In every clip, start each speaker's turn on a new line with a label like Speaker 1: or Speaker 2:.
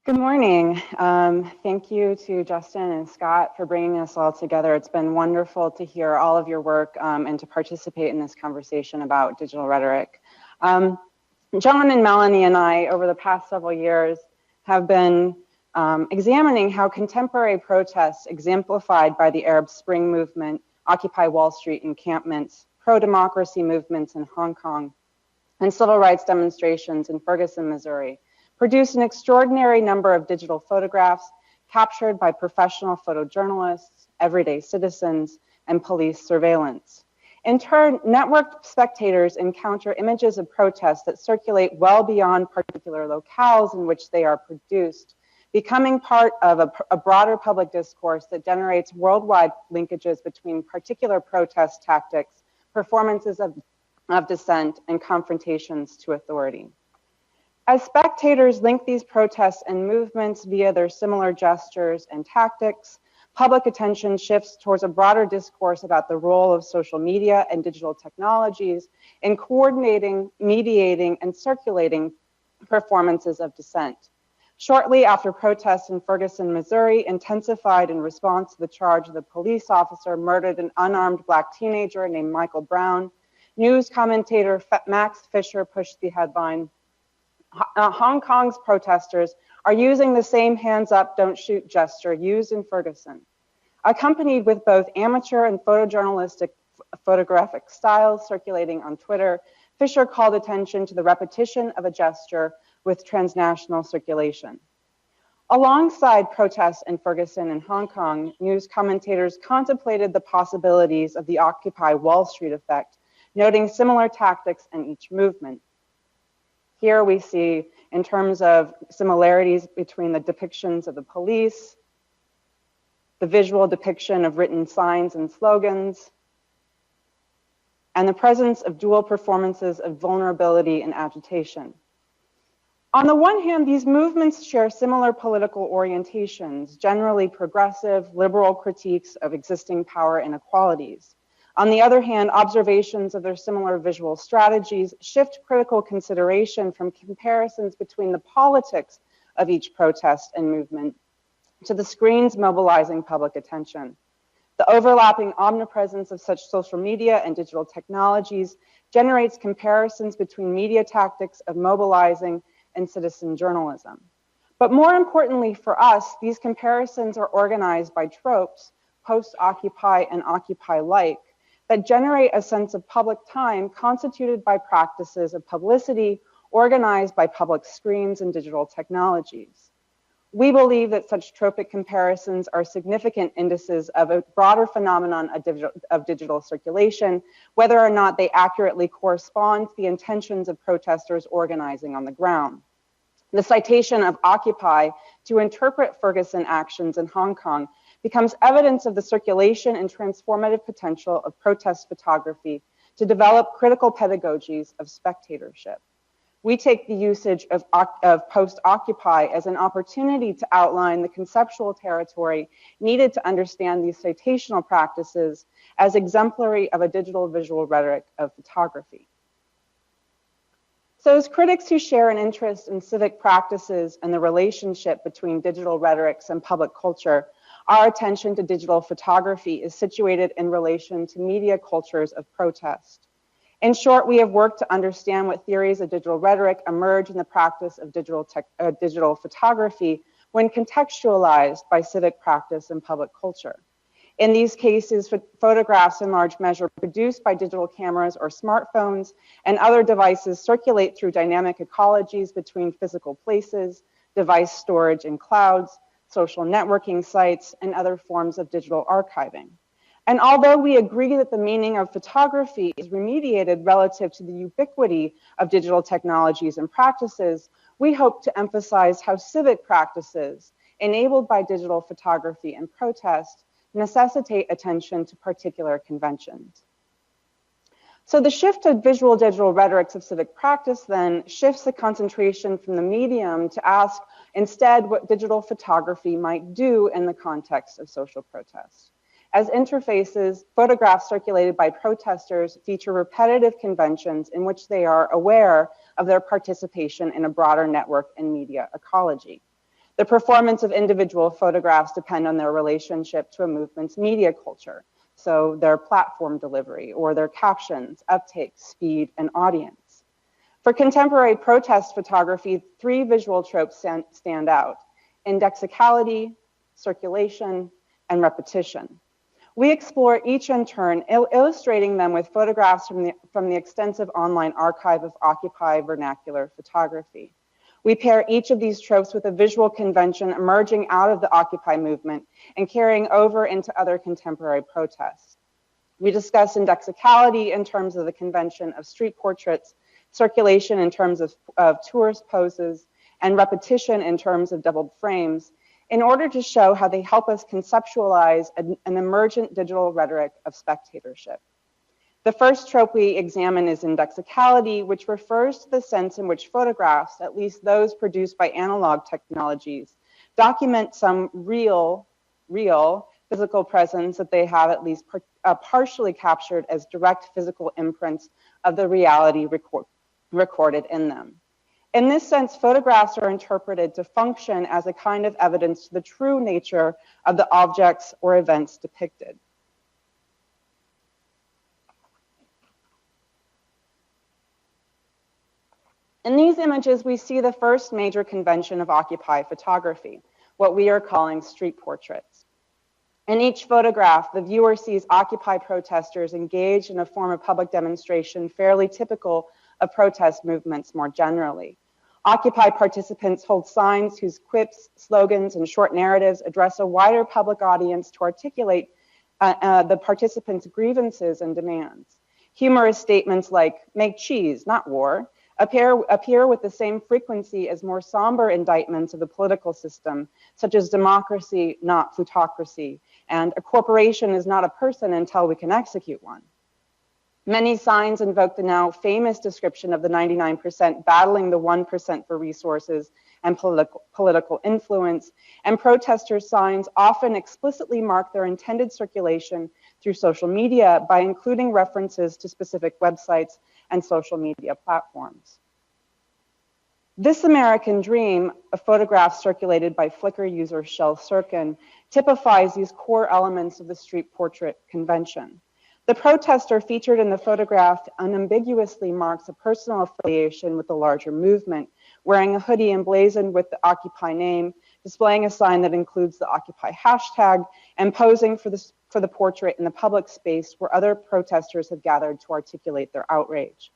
Speaker 1: Good morning. Thank you to Justin and Scott for bringing us all together. It's been wonderful to hear all of your work and to participate in this conversation about digital rhetoric. John and Melanie and I, over the past several years, have been examining how contemporary protests exemplified by the Arab Spring movement, Occupy Wall Street encampments, pro-democracy movements in Hong Kong, and civil rights demonstrations in Ferguson, Missouri, produced an extraordinary number of digital photographs captured by professional photojournalists, everyday citizens, and police surveillance. In turn, networked spectators encounter images of protests that circulate well beyond particular locales in which they are produced, becoming part of a broader public discourse that generates worldwide linkages between particular protest tactics, performances of dissent, and confrontations to authority. As spectators link these protests and movements via their similar gestures and tactics, public attention shifts towards a broader discourse about the role of social media and digital technologies in coordinating, mediating, and circulating performances of dissent. Shortly after protests in Ferguson, Missouri intensified in response to the charge of the police officer murdered an unarmed Black teenager named Michael Brown, news commentator Max Fisher pushed the headline, Hong Kong's protesters are using the same hands up, don't shoot gesture used in Ferguson. Accompanied with both amateur and photojournalistic photographic styles circulating on Twitter, Fisher called attention to the repetition of a gesture with transnational circulation. Alongside protests in Ferguson and Hong Kong, news commentators contemplated the possibilities of the Occupy Wall Street effect, noting similar tactics in each movement. Here we see, in terms of similarities between the depictions of the police, the visual depiction of written signs and slogans, and the presence of dual performances of vulnerability and agitation. On the one hand, these movements share similar political orientations, generally progressive, liberal critiques of existing power inequalities. On the other hand, observations of their similar visual strategies shift critical consideration from comparisons between the politics of each protest and movement to the screens mobilizing public attention. The overlapping omnipresence of such social media and digital technologies generates comparisons between media tactics of mobilizing and citizen journalism. But more importantly for us, these comparisons are organized by tropes, post-Occupy and Occupy-like, that generate a sense of public time constituted by practices of publicity organized by public screens and digital technologies. We believe that such tropic comparisons are significant indices of a broader phenomenon of digital circulation, whether or not they accurately correspond to the intentions of protesters organizing on the ground. The citation of Occupy to interpret Ferguson actions in Hong Kong becomes evidence of the circulation and transformative potential of protest photography to develop critical pedagogies of spectatorship. We take the usage of post-Occupy as an opportunity to outline the conceptual territory needed to understand these citational practices as exemplary of a digital visual rhetoric of photography. So as critics who share an interest in civic practices and the relationship between digital rhetorics and public culture, our attention to digital photography is situated in relation to media cultures of protest. In short, we have worked to understand what theories of digital rhetoric emerge in the practice of digital photography when contextualized by civic practice and public culture. In these cases, photographs in large measure produced by digital cameras or smartphones and other devices circulate through dynamic ecologies between physical places, device storage in clouds, social networking sites, and other forms of digital archiving. And although we agree that the meaning of photography is remediated relative to the ubiquity of digital technologies and practices, we hope to emphasize how civic practices enabled by digital photography and protest necessitate attention to particular conventions. So the shift to visual digital rhetorics of civic practice then shifts the concentration from the medium to ask instead what digital photography might do in the context of social protest. As interfaces, photographs circulated by protesters feature repetitive conventions in which they are aware of their participation in a broader network and media ecology. The performance of individual photographs depend on their relationship to a movement's media culture, so their platform delivery or their captions, uptake, speed, and audience. For contemporary protest photography, 3 visual tropes stand out: indexicality, circulation, and repetition. We explore each in turn, illustrating them with photographs from the extensive online archive of Occupy vernacular photography. We pair each of these tropes with a visual convention emerging out of the Occupy movement and carrying over into other contemporary protests. We discuss indexicality in terms of the convention of street portraits, circulation in terms of tourist poses, and repetition in terms of doubled frames, in order to show how they help us conceptualize an emergent digital rhetoric of spectatorship. The first trope we examine is indexicality, which refers to the sense in which photographs, at least those produced by analog technologies, document some real physical presence that they have at least partially captured as direct physical imprints of the reality recorded in them. In this sense, photographs are interpreted to function as a kind of evidence to the true nature of the objects or events depicted. In these images, we see the first major convention of Occupy photography, what we are calling street portraits. In each photograph, the viewer sees Occupy protesters engaged in a form of public demonstration fairly typical of protest movements more generally. Occupy participants hold signs whose quips, slogans, and short narratives address a wider public audience to articulate the participants' grievances and demands. Humorous statements like, "Make cheese, not war," appear with the same frequency as more somber indictments of the political system, such as democracy, not plutocracy, and a corporation is not a person until we can execute one. Many signs invoke the now famous description of the 99% battling the 1% for resources and political influence, and protesters' signs often explicitly mark their intended circulation through social media by including references to specific websites and social media platforms. This American Dream, a photograph circulated by Flickr user Shel Sirkin, typifies these core elements of the street portrait convention. The protester featured in the photograph unambiguously marks a personal affiliation with the larger movement, wearing a hoodie emblazoned with the Occupy name, displaying a sign that includes the Occupy hashtag, and posing for the portrait in the public space where other protesters have gathered to articulate their outrage.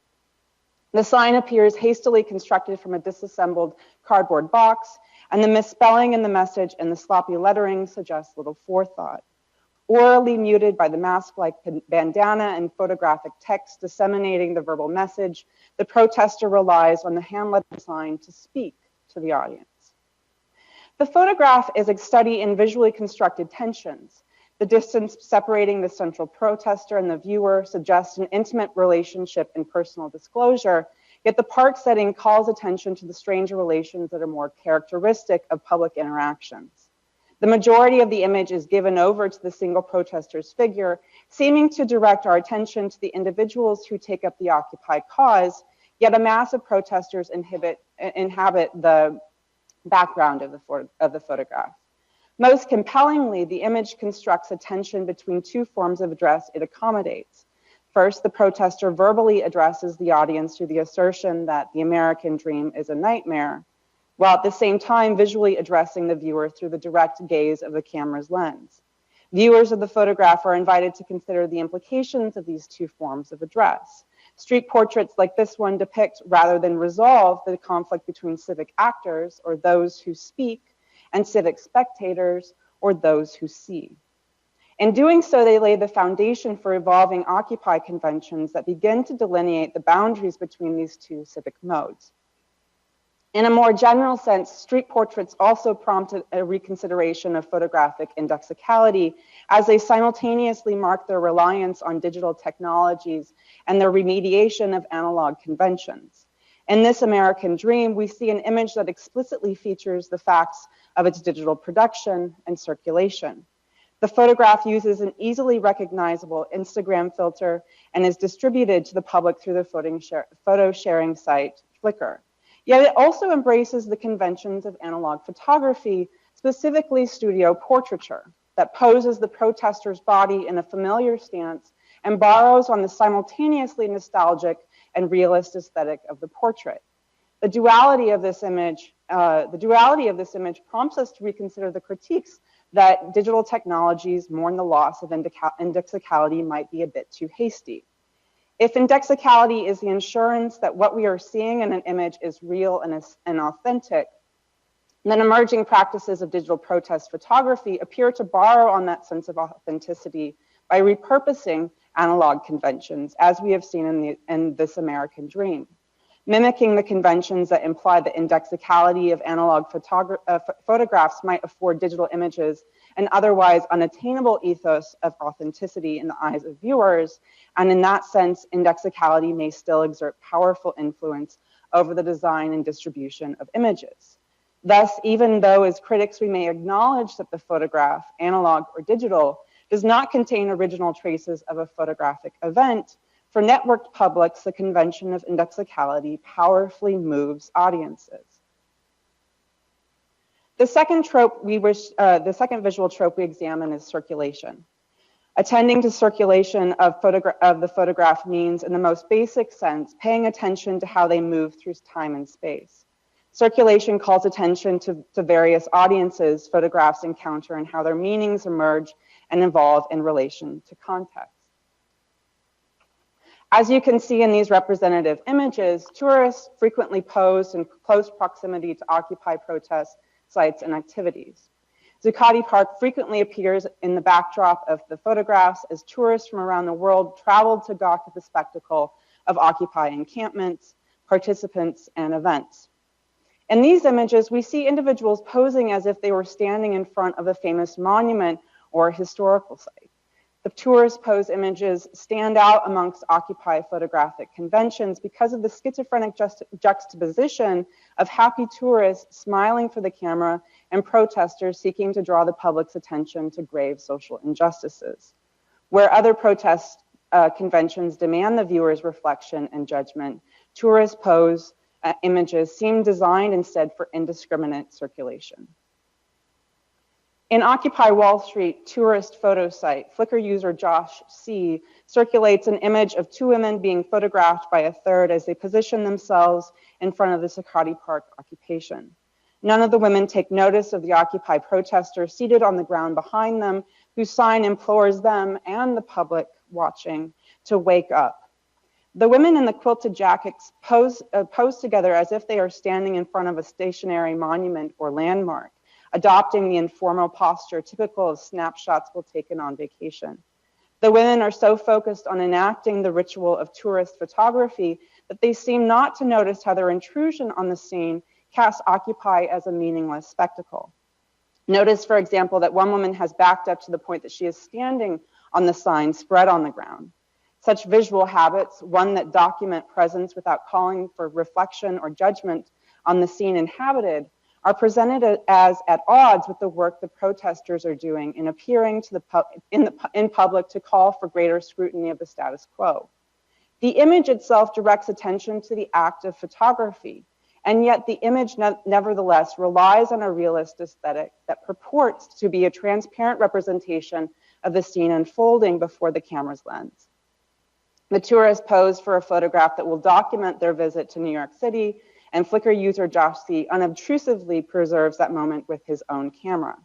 Speaker 1: The sign appears hastily constructed from a disassembled cardboard box, and the misspelling in the message and the sloppy lettering suggest little forethought. Orally muted by the mask-like bandana and photographic text disseminating the verbal message, the protester relies on the hand-lettered sign to speak to the audience. The photograph is a study in visually constructed tensions. The distance separating the central protester and the viewer suggests an intimate relationship and personal disclosure, yet the park setting calls attention to the strange relations that are more characteristic of public interactions. The majority of the image is given over to the single protester's figure, seeming to direct our attention to the individuals who take up the Occupy cause, yet a mass of protesters inhabit the background of the photograph. Most compellingly, the image constructs a tension between two forms of address it accommodates. First, the protester verbally addresses the audience through the assertion that the American dream is a nightmare, while at the same time visually addressing the viewer through the direct gaze of the camera's lens. Viewers of the photograph are invited to consider the implications of these two forms of address. Street portraits like this one depict, rather than resolve, the conflict between civic actors, or those who speak, and civic spectators, or those who see. In doing so, they lay the foundation for evolving Occupy conventions that begin to delineate the boundaries between these two civic modes. In a more general sense, street portraits also prompted a reconsideration of photographic indexicality as they simultaneously mark their reliance on digital technologies and their remediation of analog conventions. In this American Dream, we see an image that explicitly features the facts of its digital production and circulation. The photograph uses an easily recognizable Instagram filter and is distributed to the public through the photo sharing site Flickr. Yet it also embraces the conventions of analog photography, specifically studio portraiture, that poses the protester's body in a familiar stance and borrows on the simultaneously nostalgic and realist aesthetic of the portrait. The duality of this image prompts us to reconsider the critiques that digital technologies mourn the loss of indexicality might be a bit too hasty. If indexicality is the assurance that what we are seeing in an image is real and authentic, then emerging practices of digital protest photography appear to borrow on that sense of authenticity by repurposing analog conventions, as we have seen in This American Dream, mimicking the conventions that imply the indexicality of analog photographs might afford digital images an otherwise unattainable ethos of authenticity in the eyes of viewers, and in that sense, indexicality may still exert powerful influence over the design and distribution of images. Thus, even though as critics we may acknowledge that the photograph, analog or digital, does not contain original traces of a photographic event, for networked publics, the convention of indexicality powerfully moves audiences. The second visual trope we examine is circulation. Attending to circulation of the photograph means, in the most basic sense, paying attention to how they move through time and space. Circulation calls attention to various audiences photographs encounter and how their meanings emerge and evolve in relation to context. As you can see in these representative images, tourists frequently pose in close proximity to Occupy protest sites and activities. Zuccotti Park frequently appears in the backdrop of the photographs as tourists from around the world traveled to gawk at the spectacle of Occupy encampments, participants, and events. In these images, we see individuals posing as if they were standing in front of a famous monument or a historical site. The tourist pose images stand out amongst Occupy photographic conventions because of the schizophrenic juxtaposition of happy tourists smiling for the camera and protesters seeking to draw the public's attention to grave social injustices. Where other protest conventions demand the viewer's reflection and judgment, tourist pose images seem designed instead for indiscriminate circulation. In Occupy Wall Street tourist photo site, Flickr user Josh C. circulates an image of two women being photographed by a third as they position themselves in front of the Zuccotti Park occupation. None of the women take notice of the Occupy protesters seated on the ground behind them, whose sign implores them and the public watching to wake up. The women in the quilted jackets pose together as if they are standing in front of a stationary monument or landmark, adopting the informal posture typical of snapshots while taken on vacation. The women are so focused on enacting the ritual of tourist photography that they seem not to notice how their intrusion on the scene casts Occupy as a meaningless spectacle. Notice, for example, that one woman has backed up to the point that she is standing on the sign spread on the ground. Such visual habits, one that document presence without calling for reflection or judgment on the scene inhabited, are presented as at odds with the work the protesters are doing in appearing to in public to call for greater scrutiny of the status quo. The image itself directs attention to the act of photography, and yet the image nevertheless relies on a realist aesthetic that purports to be a transparent representation of the scene unfolding before the camera's lens. The tourists pose for a photograph that will document their visit to New York City, and Flickr user Josh C. unobtrusively preserves that moment with his own camera.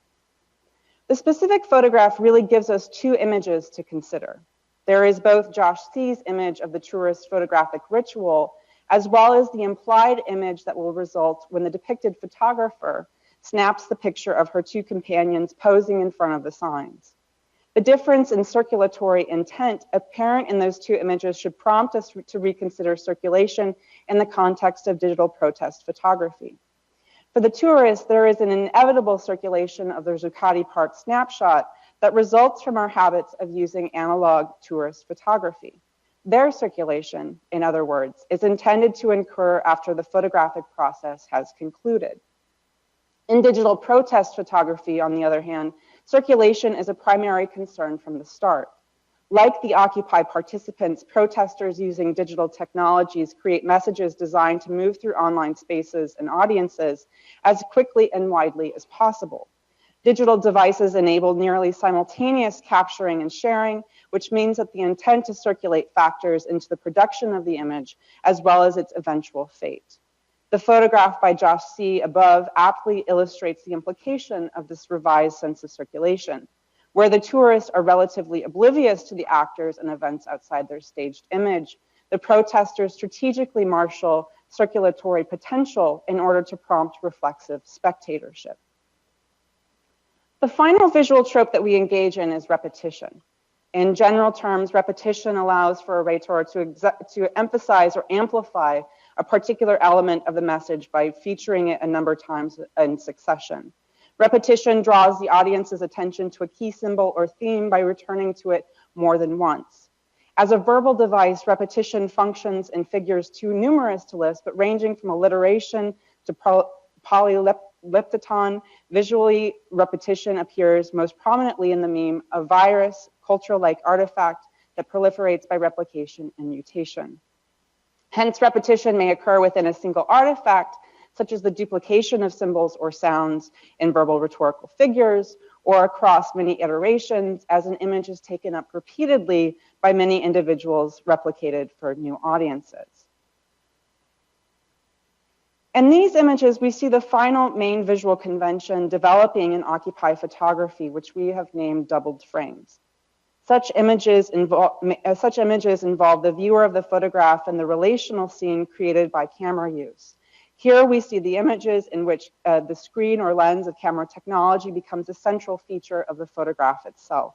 Speaker 1: The specific photograph really gives us two images to consider. There is both Josh C.'s image of the tourist photographic ritual, as well as the implied image that will result when the depicted photographer snaps the picture of her two companions posing in front of the signs. The difference in circulatory intent apparent in those two images should prompt us to reconsider circulation in the context of digital protest photography. For the tourists, there is an inevitable circulation of the Zuccotti Park snapshot that results from our habits of using analog tourist photography. Their circulation, in other words, is intended to occur after the photographic process has concluded. In digital protest photography, on the other hand, circulation is a primary concern from the start. Like the Occupy participants, protesters using digital technologies create messages designed to move through online spaces and audiences as quickly and widely as possible. Digital devices enable nearly simultaneous capturing and sharing, which means that the intent to circulate factors into the production of the image as well as its eventual fate. The photograph by Josh C. above aptly illustrates the implication of this revised sense of circulation, where the tourists are relatively oblivious to the actors and events outside their staged image. The protesters strategically marshal circulatory potential in order to prompt reflexive spectatorship. The final visual trope that we engage in is repetition. In general terms, repetition allows for a rhetor to emphasize or amplify a particular element of the message by featuring it a number of times in succession. Repetition draws the audience's attention to a key symbol or theme by returning to it more than once. As a verbal device, repetition functions in figures too numerous to list, but ranging from alliteration to polylepton. Visually, repetition appears most prominently in the meme, a virus, cultural-like artifact that proliferates by replication and mutation. Hence, repetition may occur within a single artifact, such as the duplication of symbols or sounds in verbal rhetorical figures, or across many iterations as an image is taken up repeatedly by many individuals replicated for new audiences. In these images, we see the final main visual convention developing in Occupy photography, which we have named doubled frames. Such images involve the viewer of the photograph and the relational scene created by camera use. Here we see the images in which the screen or lens of camera technology becomes a central feature of the photograph itself.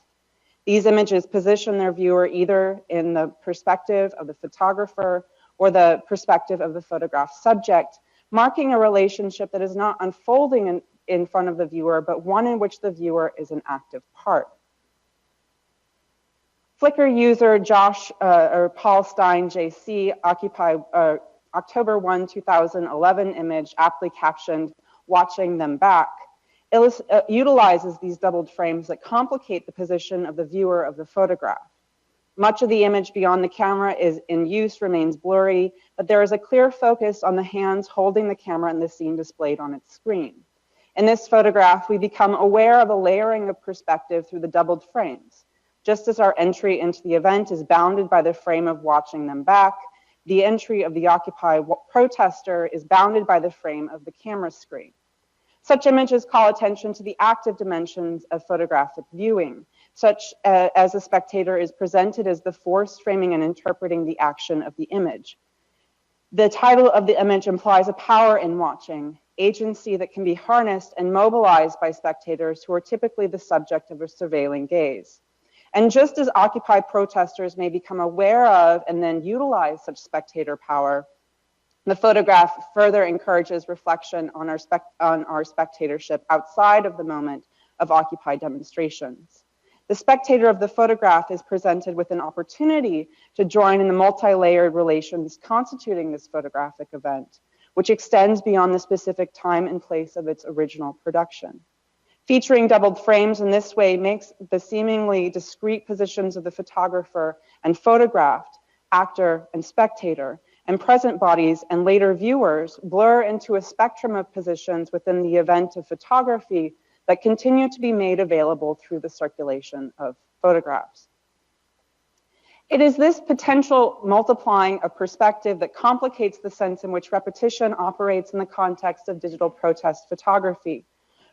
Speaker 1: These images position their viewer either in the perspective of the photographer or the perspective of the photograph subject, marking a relationship that is not unfolding in front of the viewer, but one in which the viewer is an active part. Flickr user Paul Stein JC Occupy October 1, 2011 image aptly captioned, "Watching Them Back," utilizes these doubled frames that complicate the position of the viewer of the photograph. Much of the image beyond the camera is in use remains blurry, but there is a clear focus on the hands holding the camera and the scene displayed on its screen. In this photograph, we become aware of a layering of perspective through the doubled frames. Just as our entry into the event is bounded by the frame of watching them back, the entry of the Occupy protester is bounded by the frame of the camera screen. Such images call attention to the active dimensions of photographic viewing, such as a spectator is presented as the force framing and interpreting the action of the image. The title of the image implies a power in watching, agency that can be harnessed and mobilized by spectators who are typically the subject of a surveilling gaze. And just as Occupy protesters may become aware of and then utilize such spectator power, the photograph further encourages reflection on our spectatorship outside of the moment of Occupy demonstrations. The spectator of the photograph is presented with an opportunity to join in the multi-layered relations constituting this photographic event, which extends beyond the specific time and place of its original production. Featuring doubled frames in this way makes the seemingly discrete positions of the photographer and photographed, actor and spectator, and present bodies and later viewers blur into a spectrum of positions within the event of photography that continue to be made available through the circulation of photographs. It is this potential multiplying of perspective that complicates the sense in which repetition operates in the context of digital protest photography.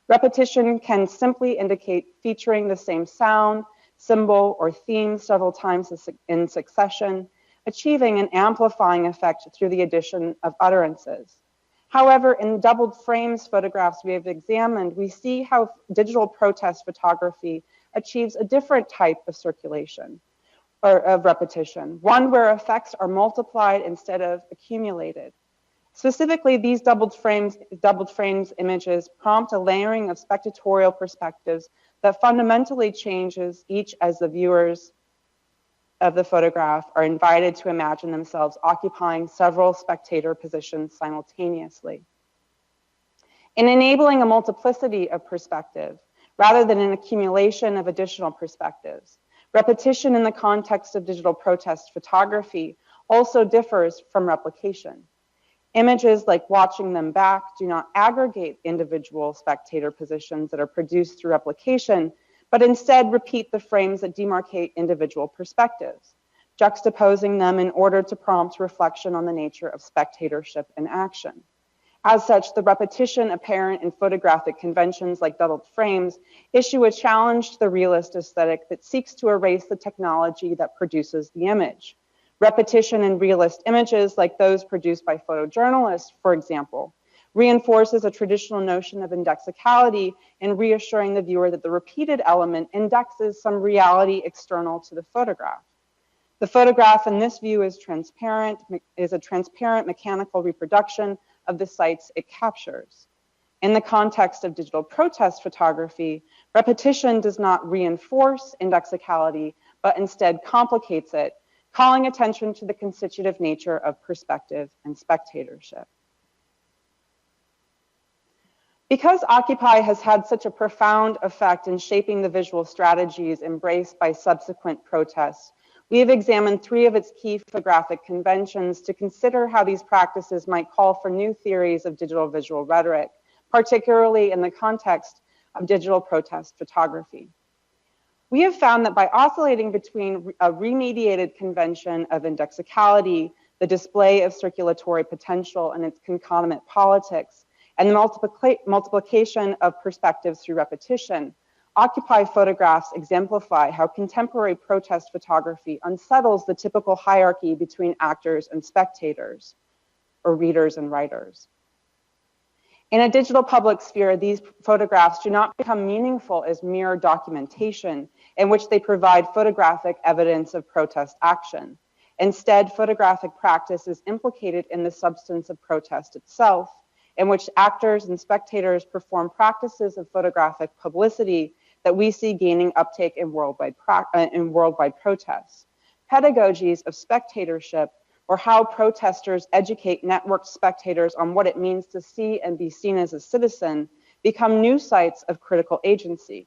Speaker 1: Repetition can simply indicate featuring the same sound, symbol, or theme several times in succession, achieving an amplifying effect through the addition of utterances. However, in doubled frames photographs we have examined, we see how digital protest photography achieves a different type of circulation or of repetition, one where effects are multiplied instead of accumulated. Specifically, these doubled frames images prompt a layering of spectatorial perspectives that fundamentally changes each as the viewers of the photograph are invited to imagine themselves occupying several spectator positions simultaneously. In enabling a multiplicity of perspective, rather than an accumulation of additional perspectives, Repetition in the context of digital protest photography also differs from replication. Images like watching them back do not aggregate individual spectator positions that are produced through replication, but instead repeat the frames that demarcate individual perspectives, juxtaposing them in order to prompt reflection on the nature of spectatorship and action. As such, the repetition apparent in photographic conventions like doubled frames issue a challenge to the realist aesthetic that seeks to erase the technology that produces the image. Repetition in realist images, like those produced by photojournalists, for example, reinforces a traditional notion of indexicality in reassuring the viewer that the repeated element indexes some reality external to the photograph. The photograph in this view is a transparent mechanical reproduction of the sites it captures. In the context of digital protest photography, repetition does not reinforce indexicality, but instead complicates it, calling attention to the constitutive nature of perspective and spectatorship. Because Occupy has had such a profound effect in shaping the visual strategies embraced by subsequent protests, we have examined 3 of its key photographic conventions to consider how these practices might call for new theories of digital visual rhetoric, particularly in the context of digital protest photography. We have found that by oscillating between a remediated convention of indexicality, the display of circulatory potential and its concomitant politics, and the multiplication of perspectives through repetition, Occupy photographs exemplify how contemporary protest photography unsettles the typical hierarchy between actors and spectators, or readers and writers. In a digital public sphere, these photographs do not become meaningful as mere documentation in which they provide photographic evidence of protest action. Instead, photographic practice is implicated in the substance of protest itself, in which actors and spectators perform practices of photographic publicity that we see gaining uptake in worldwide protests. Pedagogies of spectatorship, or how protesters educate networked spectators on what it means to see and be seen as a citizen, become new sites of critical agency.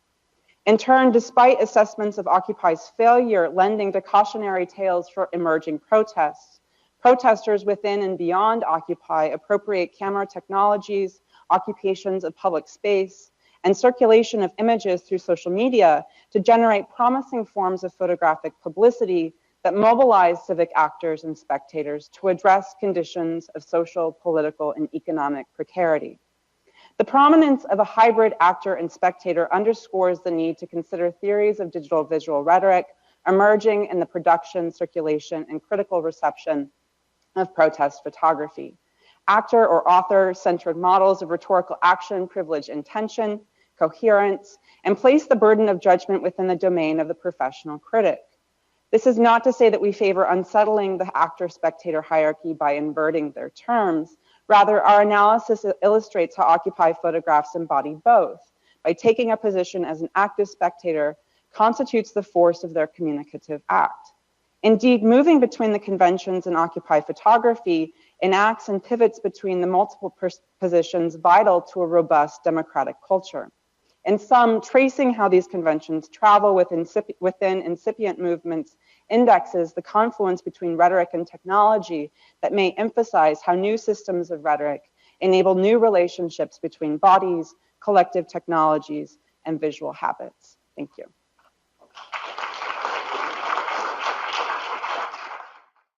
Speaker 1: In turn, despite assessments of Occupy's failure lending to cautionary tales for emerging protests, protesters within and beyond Occupy appropriate camera technologies, occupations of public space, and circulation of images through social media to generate promising forms of photographic publicity that mobilize civic actors and spectators to address conditions of social, political, and economic precarity. The prominence of a hybrid actor and spectator underscores the need to consider theories of digital visual rhetoric emerging in the production, circulation, and critical reception of protest photography. Actor or author-centered models of rhetorical action privilege intention, coherence, and place the burden of judgment within the domain of the professional critic. This is not to say that we favor unsettling the actor-spectator hierarchy by inverting their terms. Rather, our analysis illustrates how Occupy photographs embody both. By taking a position as an active spectator constitutes the force of their communicative act. Indeed, moving between the conventions in Occupy photography enacts and pivots between the multiple positions vital to a robust democratic culture. In sum, tracing how these conventions travel within incipient movements indexes the confluence between rhetoric and technology that may emphasize how new systems of rhetoric enable new relationships between bodies, collective technologies, and visual habits. Thank you.